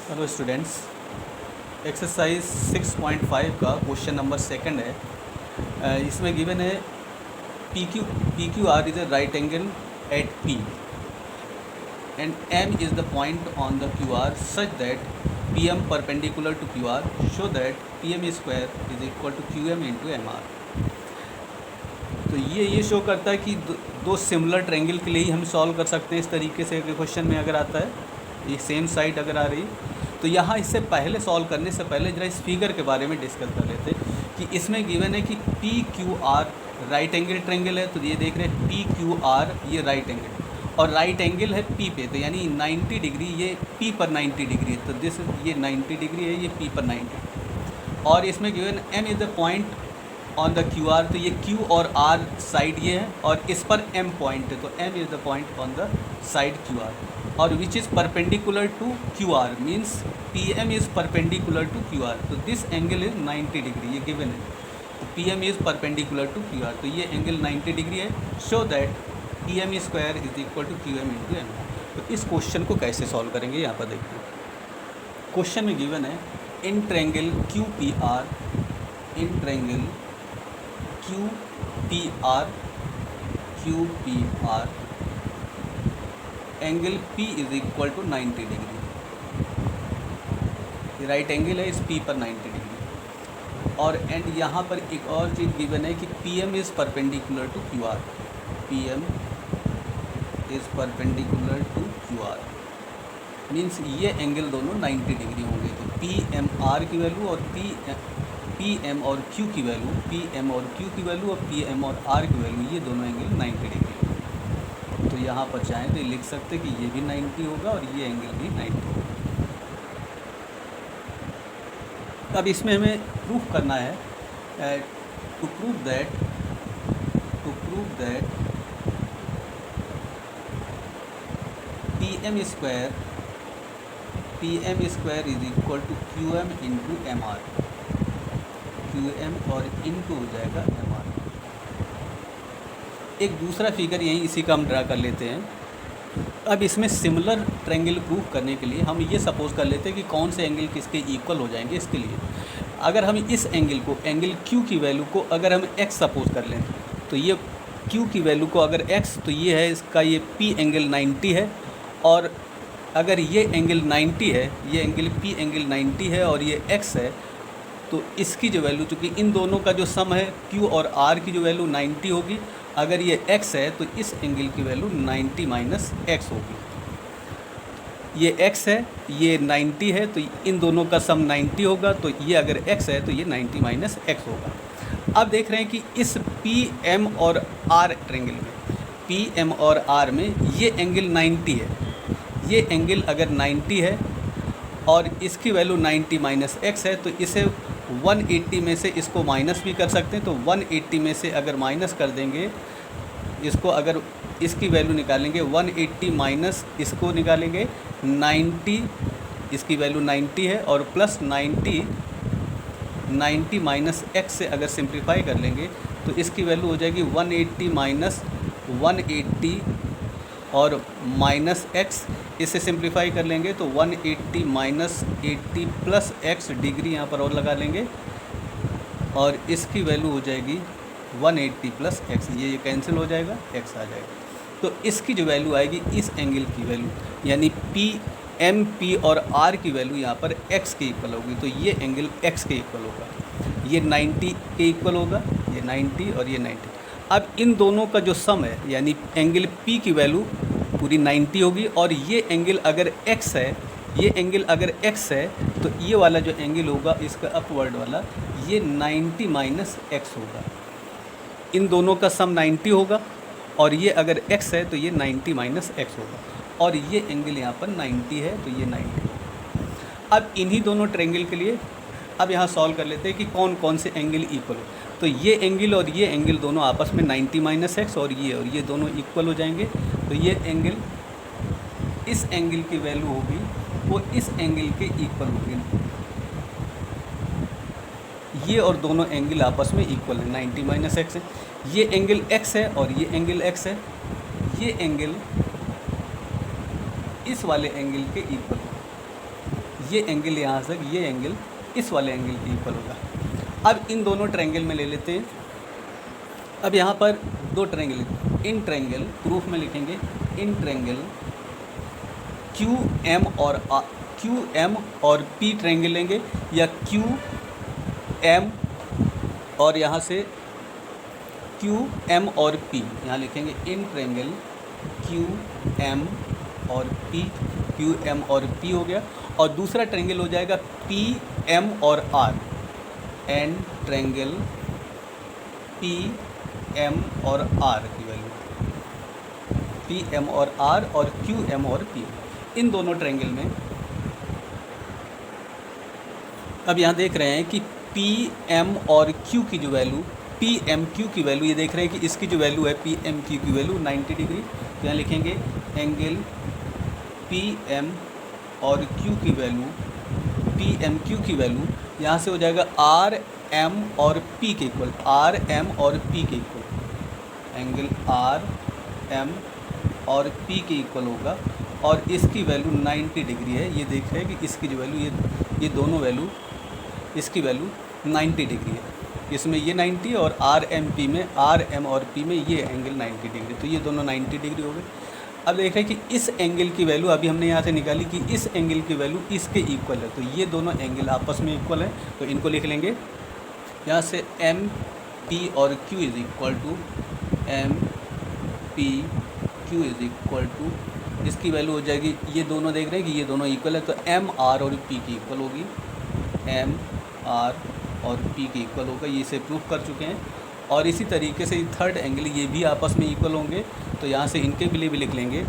Hello students, exercise 6.5 का question number second है। इसमें गिवन है P Q R is a right angle at P and M is the point on the Q R such that P M perpendicular to Q R show that P M square is equal to Q M into M R. तो ये show करता है कि दो similar triangle के लिए ही हम solve कर सकते हैं इस तरीके से क्वेश्चन में अगर आता है, ये सेम साइड अगर आ रही। तो यहाँ इससे पहले सॉल्व करने से पहले जरा इस फिगर के बारे में डिस्कस कर लेते हैं कि इसमें गिवन है कि P Q are right angle triangle है। तो ये देख रहे हैं पी क्यू आर, ये राइट एंगल और राइट एंगल है पी पे, तो यानी 90 डिग्री, ये पी पर 90 डिग्री है। तो दिस ये 90 डिग्री है, ये पी पर 90। और इसमें given M is the point on the Q R, तो ये क्यू और आर साइड ये है और इस पर एम पॉइंट है, तो M is the point on the side Q R. और which is perpendicular to Q R means P M is perpendicular to Q R. तो दिस एंगल इज़ 90 डिग्री, ये गिवन है। तो P M is perpendicular to Q R, तो ये angle 90 degree है। Show that P M square is equal to Q M into M. तो इस question को कैसे सॉल्व करेंगे यहाँ पर देखिए। क्वेश्चन में गिवन है in triangle Q P R, in triangle Q P R angle P is equal to 90 degree. Right angle है इस P पर 90 डिग्री। और एंड यहाँ पर एक और चीज़ गिवन है कि PM is perpendicular to Q R, PM is perpendicular to Q R means ये एंगल दोनों 90 डिग्री होंगे। तो PM की वैल्यू और PM और Q की वैल्यू, PM और Q की वैल्यू और PM और R की वैल्यू, ये दोनों एंगल 90 डिग्री। तो यहाँ पर चाहें तो ये लिख सकते कि ये भी 90 होगा और ये एंगल भी 90 होगा। अब इसमें हमें प्रूफ करना है to prove that PM square is equal to QM into MR, QM और इंटू हो जाएगा MR। एक दूसरा फिगर यहीं इसी का हम ड्रा कर लेते हैं। अब इसमें सिमिलर ट्रायंगल प्रूफ करने के लिए हम ये सपोज़ कर लेते हैं कि कौन से एंगल किसके इक्वल हो जाएंगे। इसके लिए अगर हम इस एंगल को, एंगल Q की वैल्यू को अगर हम x सपोज़ कर लें, तो ये Q की वैल्यू को अगर x, तो ये है इसका, ये P एंगल 90 है। और अगर ये एंगल 90 है, ये एंगल P एंगल 90 है और ये x है, तो इसकी जो वैल्यू, चूँकि इन दोनों का जो सम है Q और R की जो वैल्यू 90 होगी, अगर ये x है तो इस एंगल की वैल्यू 90 माइनस x होगी। ये x है, ये 90 है, तो इन दोनों का सम 90 होगा, तो ये अगर x है तो ये 90 माइनस x होगा। अब देख रहे हैं कि इस PM और R ट्रायंगल में, PM और R में ये एंगल 90 है। ये एंगल अगर 90 है और इसकी वैल्यू 90 माइनस x है, तो इसे 180 में से इसको माइनस भी कर सकते हैं। तो 180 में से अगर माइनस कर देंगे इसको, अगर इसकी वैल्यू निकालेंगे 180 माइनस इसको निकालेंगे 90, इसकी वैल्यू 90 है और प्लस 90 माइनस x से अगर सिंप्लीफाई कर लेंगे तो इसकी वैल्यू हो जाएगी 180 माइनस 180 और माइनस x, इसे सिंप्लीफाई कर लेंगे तो 180 माइनस 80 प्लस x डिग्री यहाँ पर और लगा लेंगे और इसकी वैल्यू हो जाएगी 180 प्लस x, ये कैंसिल हो जाएगा, x आ जाएगा। तो इसकी जो वैल्यू आएगी इस एंगल की वैल्यू, यानी PM, P और R की वैल्यू यहाँ पर x के इक्वल होगी। तो ये एंगल x के इक्वल होगा, ये 90 के इक्वल होगा, ये 90 और ये 90। अब इन दोनों का जो सम है, यानी एंगल P की वैल्यू पूरी 90 होगी और ये एंगल अगर x है, ये एंगल अगर x है, तो ये वाला जो एंगल होगा इसका अपवर्ड वाला, ये 90 माइनस x होगा। इन दोनों का सम 90 होगा और ये अगर x है तो ये 90 माइनस x होगा और ये एंगल यहाँ पर 90 है, तो ये 90 होगा। अब इन्हीं दोनों ट्रायंगल के लिए अब यहाँ सॉल्व कर लेते हैं कि कौन कौन से एंगल इक्वल हो। तो ये एंगल और ये एंगल दोनों आपस में 90 माइनस x और ये दोनों इक्वल हो जाएंगे। तो ये एंगल, इस एंगल की वैल्यू होगी वो इस एंगल के इक्वल होगी। ये और दोनों एंगल आपस में इक्वल है, 90 माइनस x है। ये एंगल x है और ये एंगल x है। ये एंगल इस वाले एंगल के इक्वल, ये एंगल यहाँ से ये एंगल इस वाले एंगल के इक्वल होगा। अब इन दोनों ट्रायंगल में ले लेते हैं। अब यहाँ पर दो ट्रायंगल, इन ट्रायंगल प्रूफ में लिखेंगे इन ट्रायंगल क्यू एम और पी ट्रायंगल लेंगे, या क्यू एम और यहाँ से क्यू एम और पी यहाँ लिखेंगे इन ट्रायंगल क्यू एम और पी, क्यू एम और पी हो गया। और दूसरा ट्रायंगल हो जाएगा पी एम और R, in triangle P M और आर की वैल्यू, पी एम और आर और क्यू एम और पी, इन दोनों ट्रायंगल में अब यहाँ देख रहे हैं कि पी एम और क्यू की जो वैल्यू, पी एम क्यू की वैल्यू, ये देख रहे हैं कि इसकी जो वैल्यू है पी एम क्यू की वैल्यू 90 डिग्री। तो यहाँ लिखेंगे एंगल पी एम और क्यू की वैल्यू, पी एम क्यू की वैल्यू यहाँ से हो जाएगा आर एम और पी के इक्वल, आर एम और पी के इक्वल, एंगल आर एम और पी के इक्वल होगा। और इसकी वैल्यू 90 डिग्री है। ये देख रहे हैं कि इसकी जो वैल्यू, ये दोनों वैल्यू, इसकी वैल्यू 90 डिग्री है। इसमें ये 90 और आर एम पी में, आर एम और पी में ये एंगल 90 डिग्री, तो ये दोनों 90 डिग्री हो गए। अब देख रहे हैं कि इस एंगल की वैल्यू अभी हमने यहाँ से निकाली कि इस एंगल की वैल्यू इसके इक्वल है, तो ये दोनों एंगल आपस में इक्वल है, तो इनको लिख लेंगे यहाँ से एम पी और Q is equal to M P Q is equal to, इसकी वैल्यू हो जाएगी, ये दोनों देख रहे हैं कि ये दोनों इक्वल है, तो एम आर और पी की इक्वल होगी, एम आर और पी की इक्वल होगा। ये इसे प्रूफ कर चुके हैं। और इसी तरीके से थर्ड एंगल, ये भी आपस में इक्वल होंगे, तो यहाँ से इनके लिए भी लिख लेंगे।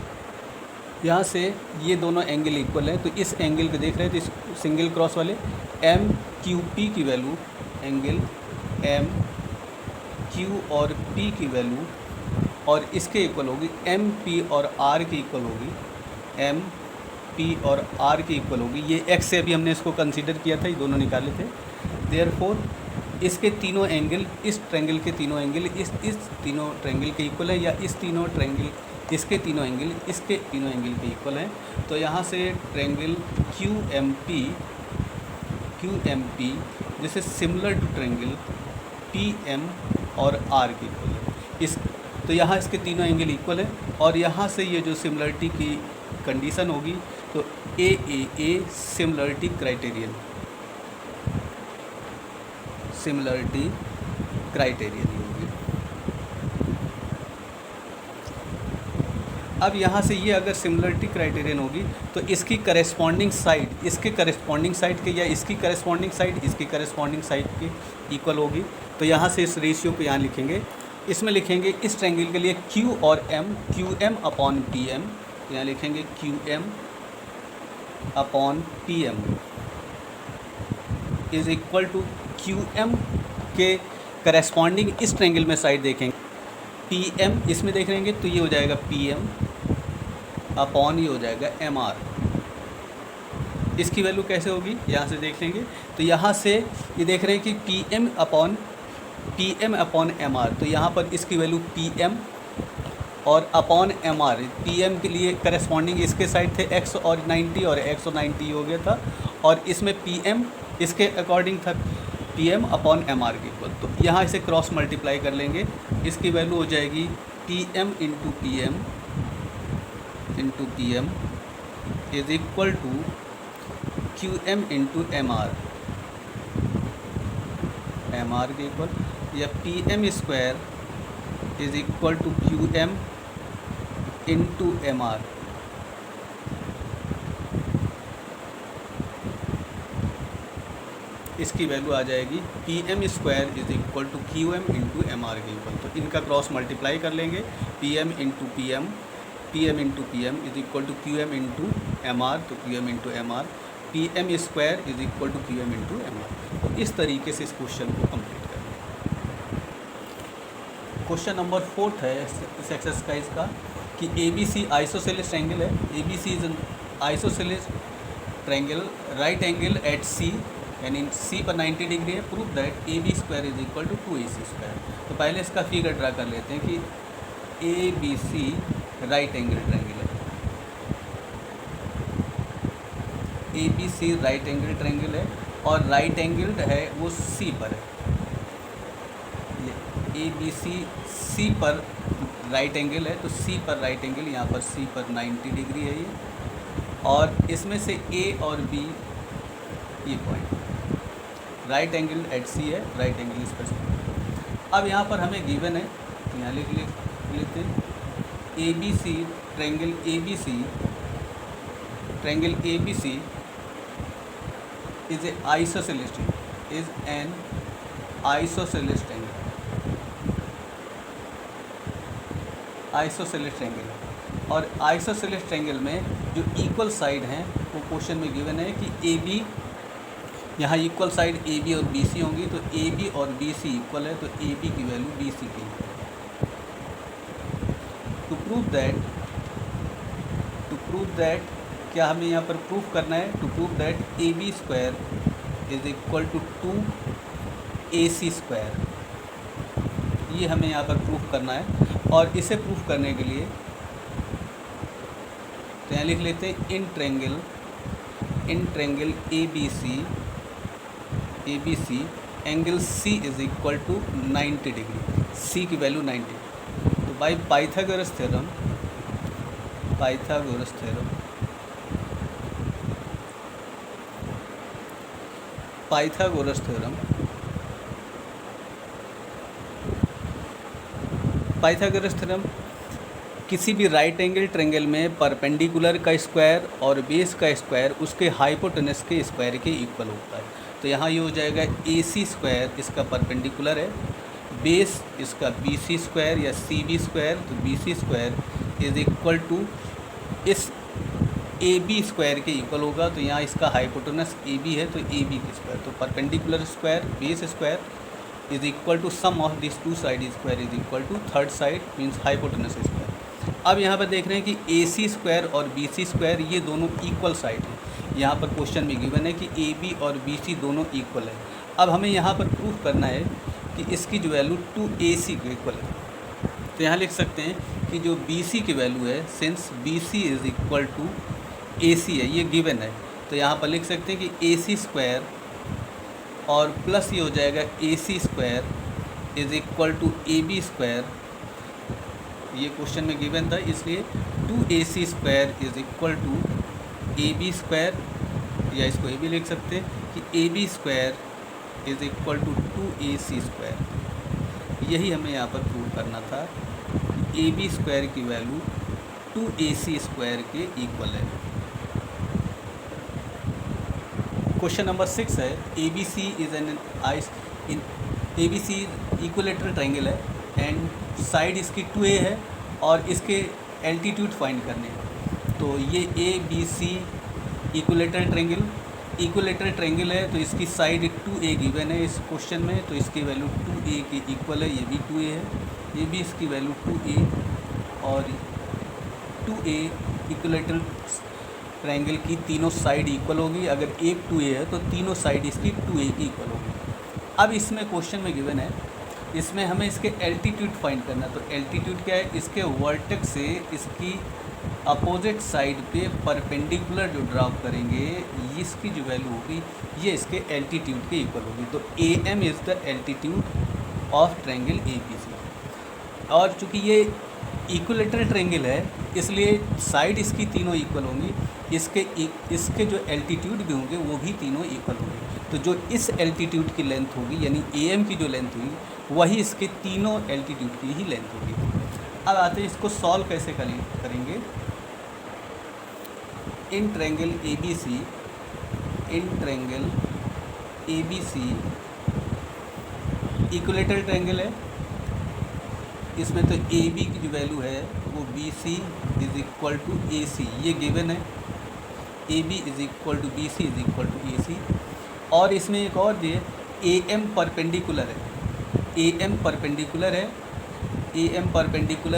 यहाँ से ये दोनों एंगल इक्वल है, तो इस एंगल को देख रहे हैं, तो इस सिंगल क्रॉस वाले एम क्यू पी की वैल्यू, एंगल एम क्यू और पी की वैल्यू और इसके इक्वल होगी, एम पी और आर की इक्वल होगी, एम पी और आर की इक्वल होगी। ये एक्स से अभी हमने इसको कंसीडर किया था, ये दोनों निकाले थे। देयरफॉर इसके तीनों एंगल, इस ट्रायंगल के तीनों एंगल इस तीनों ट्रायंगल के इक्वल है, या इस तीनों ट्रायंगल, इसके तीनों एंगल इसके तीनों एंगल के इक्वल हैं। तो यहाँ से ट्रायंगल क्यू एम पी जैसे similar to triangle P M और आर के इक्वल है। इस तो यहाँ इसके तीनों एंगल इक्वल है, और यहाँ से ये जो सिमिलरिटी की कंडीशन होगी, तो ए सिमिलरिटी क्राइटेरियन, सिमिलरिटी क्राइटेरियन होगी। अब यहाँ से ये अगर सिमिलरिटी क्राइटेरियन होगी, तो इसकी करस्पॉन्डिंग साइड, इसके करस्पॉन्डिंग साइड के, या इसकी करस्पॉन्डिंग साइड इसकी करस्पॉन्डिंग साइड के इक्वल होगी। तो यहाँ से इस रेशियो को यहाँ लिखेंगे, इसमें लिखेंगे इस ट्रायंगल के लिए क्यू और M, Q M upon P M, यहाँ लिखेंगे Q M upon P M is equal to Q M के करस्पॉन्डिंग इस ट्रायंगल में साइड देखेंगे पी एम, इसमें देख लेंगे तो ये हो जाएगा पी एम अपॉन ये हो जाएगा एम आर। इसकी वैल्यू कैसे होगी यहाँ से देख लेंगे, तो यहाँ से ये देख रहे हैं कि P M upon M R, तो यहाँ पर इसकी वैल्यू पी एम और upon M R, P M के लिए करस्पॉन्डिंग इसके साइड थे एक्स और 90 और एक्स और 90 हो गया था, और इसमें पी एम इसके अकॉर्डिंग था P M upon M R के इक्वल। तो यहाँ इसे क्रॉस मल्टीप्लाई कर लेंगे, इसकी वैल्यू हो जाएगी P M into P M is equal to Q M into M R के इक्वल, या P M square is equal to Q M into M R. इसकी वैल्यू आ जाएगी P M square is equal to Q M into M R के equal. तो इनका cross multiply कर लेंगे, P M into P M is equal to Q M into M R, तो Q M into M R, P M square is equal to Q M into M R. तो इस तरीके से इस question को complete करें। Question number 4 है इस एक्सरसाइज का कि A B C isosceles triangle है, A B C is an isosceles triangle right angle at C, यानी सी पर 90 डिग्री है। Prove that A B square is equal to 2ac square. तो पहले इसका फिगर ड्रा कर लेते हैं कि A B C right angle triangle है। A B C right angle triangle है और राइट एंगल्ड है वो सी पर है। ये ए बी सी पर राइट एंगल है, तो सी पर राइट एंगल, यहाँ पर सी पर 90 डिग्री है ये। और इसमें से ए और बी ये पॉइंट राइट एंगल एट सी है, राइट एंगल इस पर। अब यहाँ पर हमें गिवन है, तो यहाँ लिख लेते हैं A B C triangle A B C is a isosceles triangle, is an isosceles triangle, isosceles triangle. और आइसोसेलेस ट्रायंगल में जो इक्वल साइड हैं वो क्वेश्चन में गिवन है कि ए बी, यहाँ इक्वल साइड ए बी और बी सी होंगी, तो ए बी और बी सी इक्वल है, तो ए बी की वैल्यू बी सी की इक्वल है। टू प्रूव दैट क्या हमें यहाँ पर प्रूफ करना है? To prove that A B square is equal to 2ac square, ये हमें यहाँ पर प्रूफ करना है। और इसे प्रूफ करने के लिए तो यहाँ लिख लेते हैं in triangle A B C angle C is equal to 90 degree, C की वैल्यू 90। तो बाई पाइथागोरस थ्योरम किसी भी राइट एंगल ट्रायंगल में परपेंडिकुलर का स्क्वायर और बेस का स्क्वायर उसके हाइपोटेनस के स्क्वायर के इक्वल होता है। तो यहाँ ये हो जाएगा ए सी स्क्वायर, इसका परपेंडिकुलर है, बेस इसका बी सी स्क्वायर या सी बी स्क्वायर, तो B C square is equal to इस ए बी स्क्वायर के इक्वल होगा। तो यहाँ इसका हाइपोटेनस ए बी है, तो ए बी की स्क्वायर, तो perpendicular square base square is equal to sum of this two side square is equal to third side means hypotenuse square. अब यहाँ पर देख रहे हैं कि ए सी स्क्वायर और बी सी स्क्वायर ये दोनों इक्वल साइड हैं। यहाँ पर क्वेश्चन में गिवन है कि ए बी और बी सी दोनों इक्वल है। अब हमें यहाँ पर प्रूफ करना है कि इसकी जो वैल्यू 2ac के इक्वल है। तो यहाँ लिख सकते हैं कि जो BC की वैल्यू है, since BC is equal to AC है, ये गिवन है, तो यहाँ पर लिख सकते हैं कि AC स्क्वायर और प्लस ये हो जाएगा AC square is equal to AB square, ये क्वेश्चन में गिवन था, इसलिए 2AC square is equal to AB square, या इसको ये भी लिख सकते हैं कि AB square is equal to 2AC square. यही हमें यहाँ पर प्रूव करना था, AB स्क्वायर की वैल्यू 2AC स्क्वायर के इक्वल है। क्वेश्चन नंबर 6 है ABC is an ABC equilateral triangle है एंड साइड इसकी 2a है और इसके एल्टीट्यूड फाइंड करने हैं। तो ये ABC इक्विलेटरल ट्रायंगल है, तो इसकी साइड 2a गिवन है इस क्वेश्चन में, तो इसकी वैल्यू 2a के इक्वल है, ये भी 2a है, ये भी इसकी वैल्यू 2a और 2a इक्विलेटरल ट्रायंगल की तीनों साइड इक्वल होगी। अगर एक 2a है तो तीनों साइड इसकी 2a की इक्वल होगी। अब इसमें क्वेश्चन में गिवन है, इसमें हमें इसके एल्टीट्यूड फाइंड करना है। तो एल्टीट्यूड क्या है? इसके वर्टेक्स से इसकी अपोजिट साइड पे परपेंडिकुलर जो ड्रॉप करेंगे, इसकी जो वैल्यू होगी ये इसके एल्टीट्यूड के इक्वल होगी। तो AM is the altitude of triangle ABC। और चूँकि ये इक्विलेटरल ट्रायंगल है इसलिए साइड इसकी तीनों इक्वल होंगी, इसके जो एल्टीट्यूड भी होंगे वो भी तीनों इक्वल होंगे। तो जो इस एल्टीट्यूड की लेंथ होगी यानी AM की जो लेंथ होगी वही इसके तीनों एल्टीट्यूड की ही लेंथ होगी। अब आते हैं इसको सॉल्व कैसे करेंगे। In triangle ABC equilateral triangle है, इसमें तो AB की जो वैल्यू है वो BC is equal to AC, ये गिवन है, AB is equal to BC is equal to AC। और इसमें एक और दिए AM परपेंडिकुलर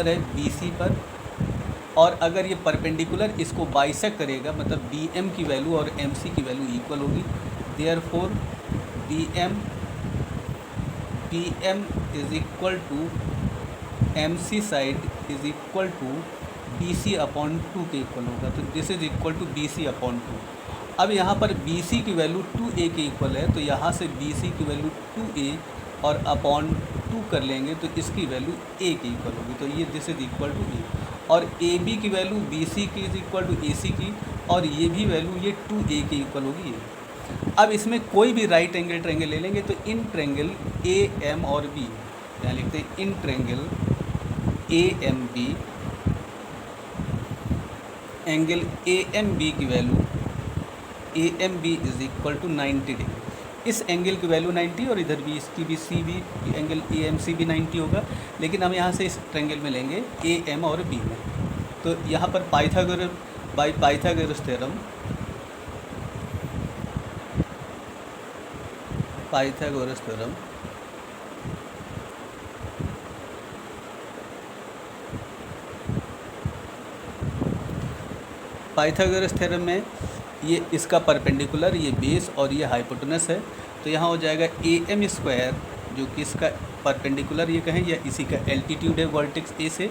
है BC पर, और अगर ये परपेंडिकुलर इसको बाइसेक्ट करेगा मतलब BM की वैल्यू और MC की वैल्यू इक्वल होगी, therefore BM is equal to MC side is equal to BC upon 2 के इक्वल होगा। तो this is equal to BC upon 2। अब यहाँ पर BC की वैल्यू 2A के इक्वल है, तो यहाँ से BC की वैल्यू 2A और अपॉन 2 कर लेंगे तो इसकी वैल्यू A के इक्वल होगी, तो ये this is equal to A। और AB की वैल्यू BC की इज इक्वल टू AC की, और ये भी वैल्यू ये 2A के इक्वल होगी ये। अब इसमें कोई भी राइट एंगल ट्रायंगल ले लेंगे तो इन ट्रायंगल AM और B, यहाँ लिखते हैं in triangle AMB, angle AMB की value AMB is equal to 90 degree. इस एंगल की वैल्यू 90 और इधर भी इसकी भी C भी एंगल AMC भी 90 होगा, लेकिन हम यहाँ से इस ट्रायंगल में लेंगे AM और B में। तो यहाँ पर Pythagoras by Pythagoras theorem, Pythagoras theorem Pythagoras theorem में ये इसका परपेंडिकुलर, ये बेस और ये हाइपोटेनस है, तो यहाँ हो जाएगा AM स्क्वायर जो कि इसका परपेंडिकुलर ये कहें या इसी का एल्टीट्यूड है वर्टेक्स A से,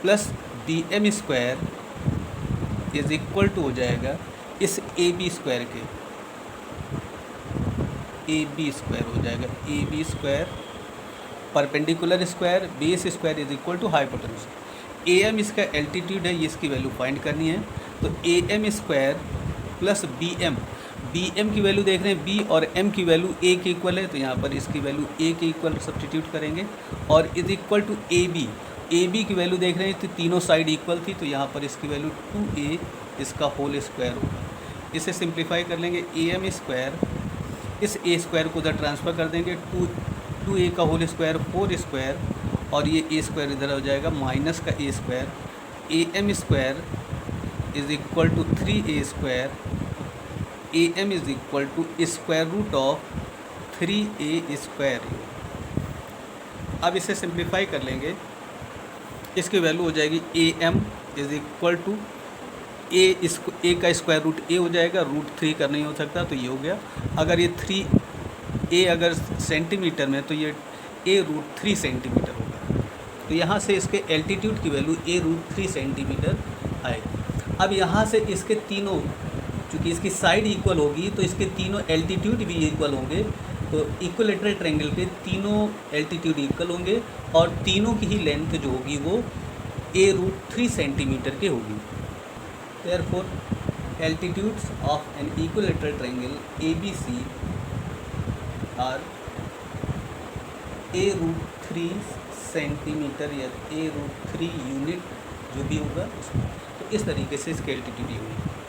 plus BM square is equal to हो जाएगा इस AB स्क्वायर के, AB स्क्वायर हो जाएगा AB square perpendicular square base square is equal to hypotenuse. AM इसका एल्टीट्यूड है, ये इसकी वैल्यू फाइंड करनी है, तो AM स्क्वायर प्लस BM की वैल्यू देख रहे हैं B और M की वैल्यू A के इक्वल है, तो यहाँ पर इसकी वैल्यू A के इक्वल सब्स्टिट्यूट करेंगे, और इज इक्वल टू AB की वैल्यू देख रहे हैं तो तीनों साइड इक्वल थी, तो यहाँ पर इसकी वैल्यू 2A इसका होल स्क्वायर होगा। इसे सिंप्लीफाई कर लेंगे, AM स्क्वायर इस A स्क्वायर को उधर ट्रांसफ़र कर देंगे, 2A का होल स्क्वायर 4 स्क्वायर, और ये A स्क्वायर इधर हो जाएगा माइनस का A square, AM square is equal to 3A square, AM is equal to square root of 3A square. अब इसे सिंप्लीफाई कर लेंगे, इसकी वैल्यू हो जाएगी AM is equal to A का स्क्वायर रूट A हो जाएगा, रूट 3 का नहीं हो सकता तो ये हो गया। अगर ये 3A अगर सेंटीमीटर में तो ये A रूट 3 सेंटीमीटर होगा, तो यहाँ से इसके एल्टीट्यूड की वैल्यू A रूट 3 सेंटीमीटर आएगी। अब यहाँ से इसके तीनों, चूँकि इसकी साइड इक्वल होगी तो इसके तीनों एल्टीट्यूड भी इक्वल होंगे, तो इक्विलेटरल ट्रायंगल के तीनों एल्टीट्यूड इक्वल होंगे और तीनों की ही लेंथ जो होगी वो A रूट 3 सेंटीमीटर की होगी। Therefore, altitudes of an equilateral triangle ABC are A root 3 centimetre या A रूट 3 यूनिट जो भी होगा उसमें। तो इस तरीके से इसके एल्टीट्यूड होगी।